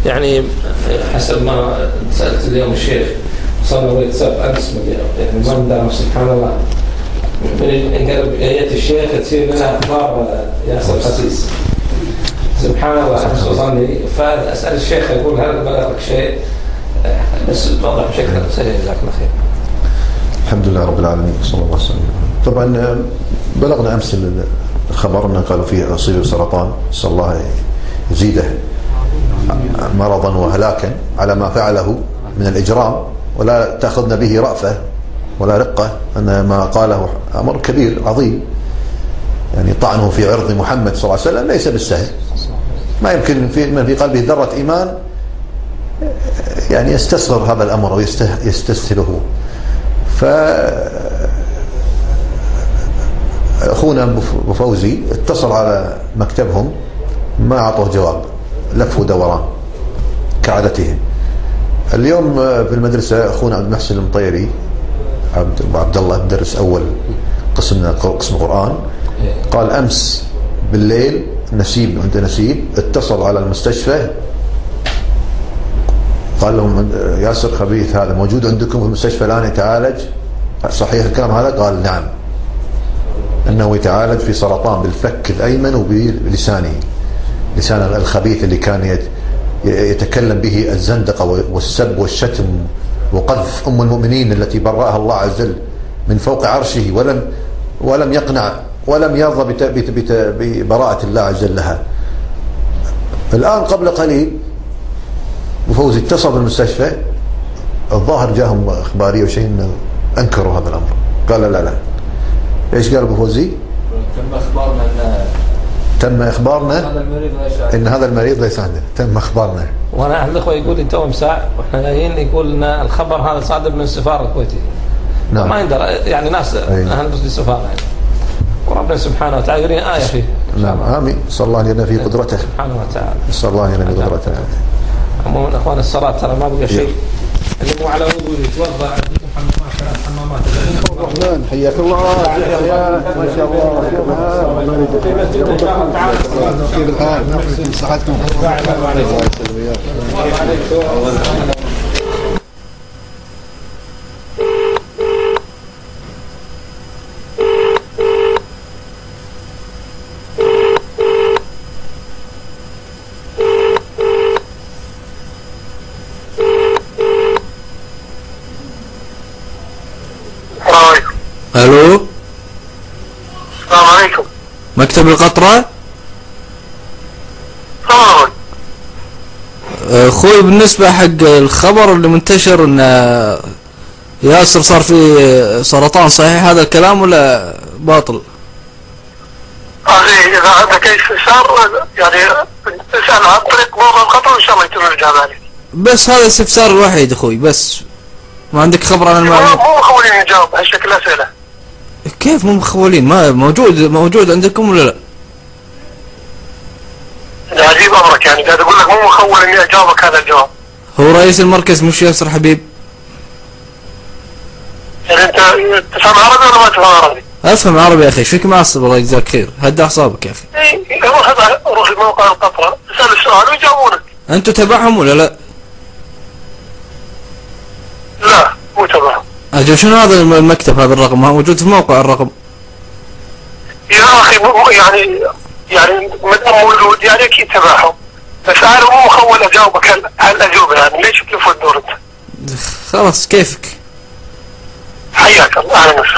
يعني حسب ما سألت اليوم الشيخ صار له واتساب أمس يعني ما ندرى سبحان الله من انقلب آيات الشيخ تصير لنا أخبار ياسر خسيس سبحان الله وصلني. فأسأل الشيخ يقول هل بلغك شيء بس توضح بشكل سريع جزاك الله خير. الحمد لله رب العالمين صلى الله عليه وسلم. طبعا بلغنا أمس الخبر أنه قالوا فيه أصيب سرطان، نسأل الله يزيده مرضا وهلاكا على ما فعله من الإجرام، ولا تأخذنا به رأفة ولا رقة، أن ما قاله أمر كبير عظيم، يعني طعنه في عرض محمد صلى الله عليه وسلم ليس بالسهل، ما يمكن من في قلبه ذرة إيمان يعني يستصغر هذا الأمر أو يستسهله. أخونا أبو فوزي اتصل على مكتبهم ما أعطوه جواب، لف ودوران كعادتهم. اليوم في المدرسة أخونا عبد المحسن المطيري عبد الله مدرس أول قسم القرآن قال أمس بالليل نسيب عند نسيب اتصل على المستشفى قال لهم ياسر خبيث هذا موجود عندكم في المستشفى الآن يتعالج، صحيح الكلام هذا؟ قال نعم، أنه يتعالج في سرطان بالفك الأيمن وبلسانه، لسان الخبيث اللي كان يتكلم به الزندقة والسب والشتم وقذف أم المؤمنين التي برأها الله عز وجل من فوق عرشه ولم يقنع ولم يرضى ببراءة الله عز وجل لها. الآن قبل قليل وفوزي اتصل بالمستشفى، الظاهر جاهم إخبارية وشيء إنه أنكروا هذا الأمر، قال لا إيش قال أبو فوزي؟ تم إخبارنا إن هذا المريض ليس عندنا، تم إخبارنا. وأنا أحد الأخوة يقول أنت مساء وإحنا جايين يقول لنا الخبر هذا صادر من السفارة الكويتية. نعم. ما يندر يعني ناس أهل السفارة يعني. وربنا سبحانه وتعالى يرينا آية فيه. نعم آمين. صلى الله عليه في قدرته. سبحانه وتعالى. صلى الله عليه في قدرته. عموما أخوان الصلاة ترى ما بقى شيء. اللي مو على وضوء يتوضأ عندكم حمامات. الرحمن حياك الله. ما شاء الله. كيف الحال؟ صحتكم؟ الو السلام عليكم. مكتب القطرة. اخوي بالنسبة حق الخبر اللي منتشر ان ياسر صار في سرطان، صحيح هذا الكلام ولا باطل؟ اذا عندك اي استفسار يعني اسال عن طريق موقع القطر وان شاء الله يتم الاجابه عليك. بس هذا الاستفسار الوحيد اخوي، بس ما عندك خبر عن المعلومة؟ مو مخولين نجاوب هالشكل اسئله. كيف مو مخولين؟ ما موجود عندكم ولا لا؟ عجيب امرك، يعني قاعد اقول لك مو مخول اني اجاوبك هذا الجواب. هو رئيس المركز مش ياسر حبيب؟ يعني انت تفهم عربي ولا ما تفهم عربي؟ افهم عربي يا اخي، ايش فيك معصب الله يجزاك خير، هدى اعصابك يا اخي. روح الموقع القطرة اسال السؤال ويجاوبونك. انتوا تبعهم ولا لا؟ لا مو تبعهم. اجل شنو هذا المكتب، هذا الرقم موجود في موقع الرقم يا اخي يعني ما دام موجود يعني اكيد تبعهم، بس انا مو مخول اجاوبك هالاجوبه، يعني ليش تلف وتدور انت؟ خلاص كيفك. حياك الله، اهلا وسهلا.